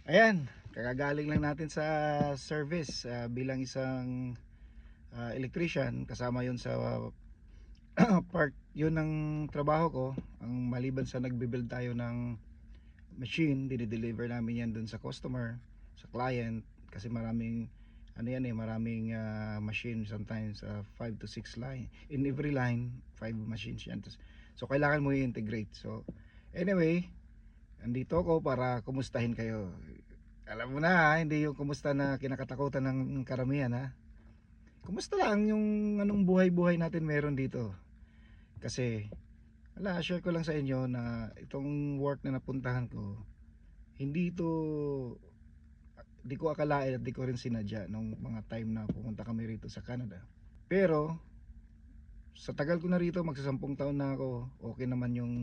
Ayan, kakagaling lang natin sa service bilang isang electrician. Kasama yun sa part yun ng trabaho ko. Ang maliban sa nagbe-build tayo ng machine, dinideliver namin yan dun sa customer, sa client. Kasi maraming ano yan maraming machine, sometimes 5 to 6 line. In every line 5 machines yan. So kailangan mo i-integrate. So anyway, andito ako para kumustahin kayo. Alam mo na hindi yung kumusta na kinakatakutan ng karamihan ha. Kumusta lang yung anong buhay-buhay natin meron dito. Kasi share ko lang sa inyo na itong work na napuntahan ko, hindi ito, di ko akalain at di ko rin sinadya nung mga time na pumunta kami rito sa Canada. Pero sa tagal ko na rito, magsasampung taon na ako, okay naman yung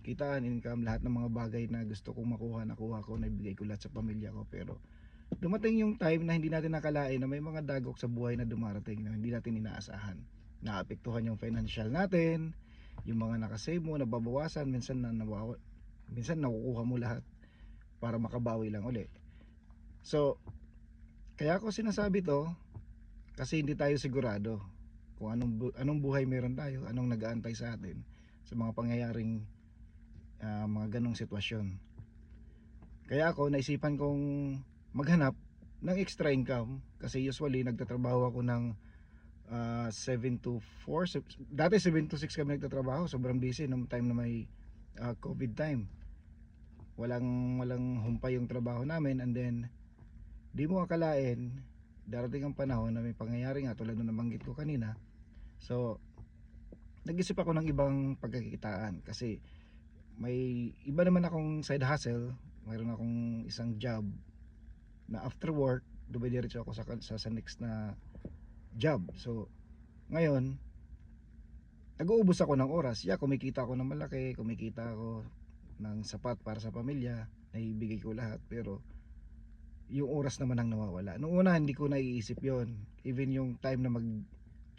kitaan, income, lahat ng mga bagay na gusto kong makuha, nakuha ko, naibigay ko lahat sa pamilya ko. Pero dumating yung time na hindi natin nakalain na may mga dagok sa buhay na dumarating na hindi natin inaasahan. Naapektuhan yung financial natin, yung mga nakasave mo, nababawasan, minsan nakukuha mo lahat para makabawi lang uli. So, kaya ko sinasabi to, kasi hindi tayo sigurado kung anong buhay meron tayo, anong nag-aantay sa atin sa mga pangyayaring mga ganong sitwasyon. Kaya ako naisipan kong maghanap ng extra income kasi usually nagtatrabaho ako ng 7 to 4. Dati 7 to 6 kami nagtatrabaho, sobrang busy nung time na may COVID time. Walang humpay yung trabaho namin, and then di mo akalain darating ang panahon na may pangyayari nga tulad ng nabanggit ko kanina. So nag-isip ako ng ibang pagkakitaan kasi may iba naman akong side hustle. Mayroon akong isang job na after work dumidiretso ako sa next na job. So ngayon nag-uubos ako ng oras. Kumikita ako ng malaki, kumikita ako ng sapat para sa pamilya, naibigay ko lahat, pero yung oras naman ang nawawala. Noong una hindi ko naiisip yon. Even yung time na mag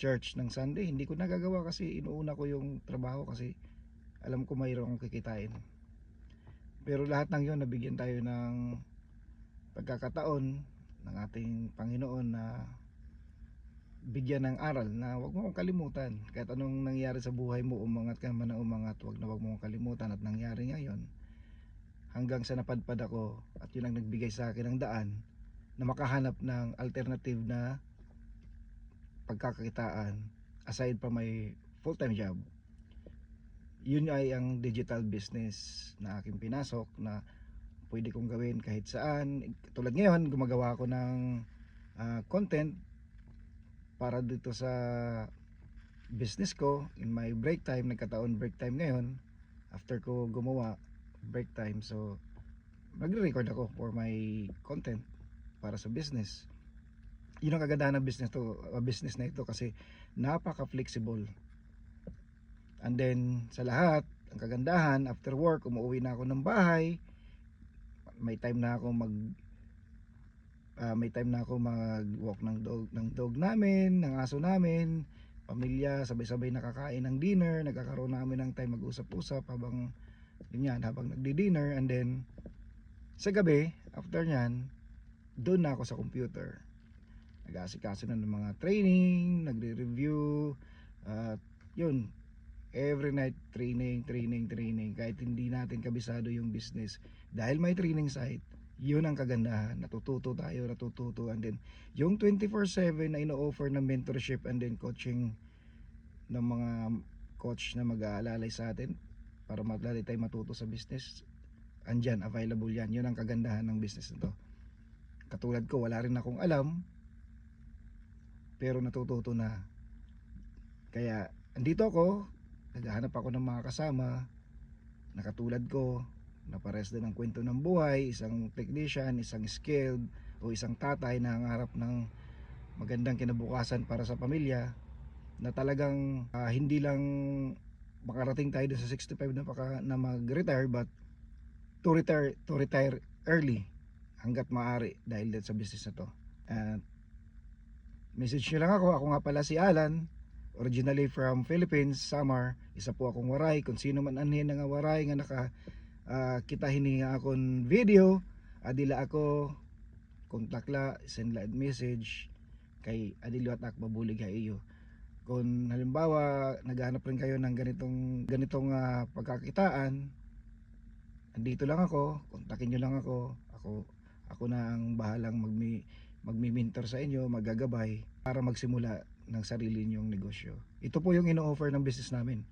church ng Sunday, hindi ko nagagawa kasi inuuna ko yung trabaho kasi alam ko mayroon akong kikitain. Pero lahat ng yon nabigyan tayo ng pagkakataon ng ating Panginoon na bigyan ng aral na wag mo akong kalimutan. Kahit anong nangyari sa buhay mo, umangat ka man na umangat, wag mo akong kalimutan. At nangyari ngayon hanggang sa napadpad ako, at yun ang nagbigay sa akin ng daan na makahanap ng alternative na pagkakakitaan aside pa may full-time job. Yun ay ang digital business na aking pinasok na pwede kong gawin kahit saan. Tulad ngayon, gumagawa ako ng content para dito sa business ko in my break time. Nagkataon break time ngayon after ko gumawa, break time. So magre-record ako for my content para sa business. Yun ang kagandahan ng business na ito kasi napaka-flexible. And then sa lahat, ang kagandahan, after work umuwi na ako ng bahay, may time na ako mag-walk ng dog namin, ng aso namin, pamilya, sabay-sabay nakakain ng dinner, nagkakaroon namin ng time mag-usap-usap habang nagdi-dinner. And then sa gabi, after nyan, doon na ako sa computer, nag-aasikaso na ng mga training, nagre-review, yun, every night training, kahit hindi natin kabisado yung business. Dahil may training site, yun ang kagandahan, natututo. And then yung 24/7 na ino-offer na mentorship and then coaching ng mga coach na mag-aalalay sa atin para madali tayo matuto sa business, andyan, available yan. Yun ang kagandahan ng business na to. Katulad ko, wala rin akong alam, pero natututo na. Kaya andito ako, naghahanap ako ng mga kasama na katulad ko, na pares din ng kwento ng buhay, isang technician, isang skilled, o isang tatay na nangarap ng magandang kinabukasan para sa pamilya, na talagang hindi lang makarating tayo sa 65 na mag-retire, but to retire early hanggat maaari dahil sa business na to. At message nyo lang ako nga pala si Alan, originally from Philippines, Samar. Isa po akong waray. Kung sino man anhin nga waray nga naka kita hini nga akong video, adila ako contact la, send la message kay adili atak mabulig ha iyo. Kung halimbawa naghahanap rin kayo ng ganitong pagkakitaan, andito lang ako, kontakin nyo lang ako na ang bahalang magmi-mentor sa inyo, maggagabay para magsimula ng sarili ninyong negosyo. Ito po yung ino-offer ng business namin,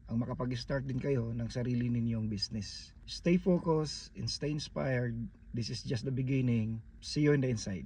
ang makapag-start din kayo ng sarili ninyong business. Stay focused and stay inspired. This is just the beginning. See you in the inside.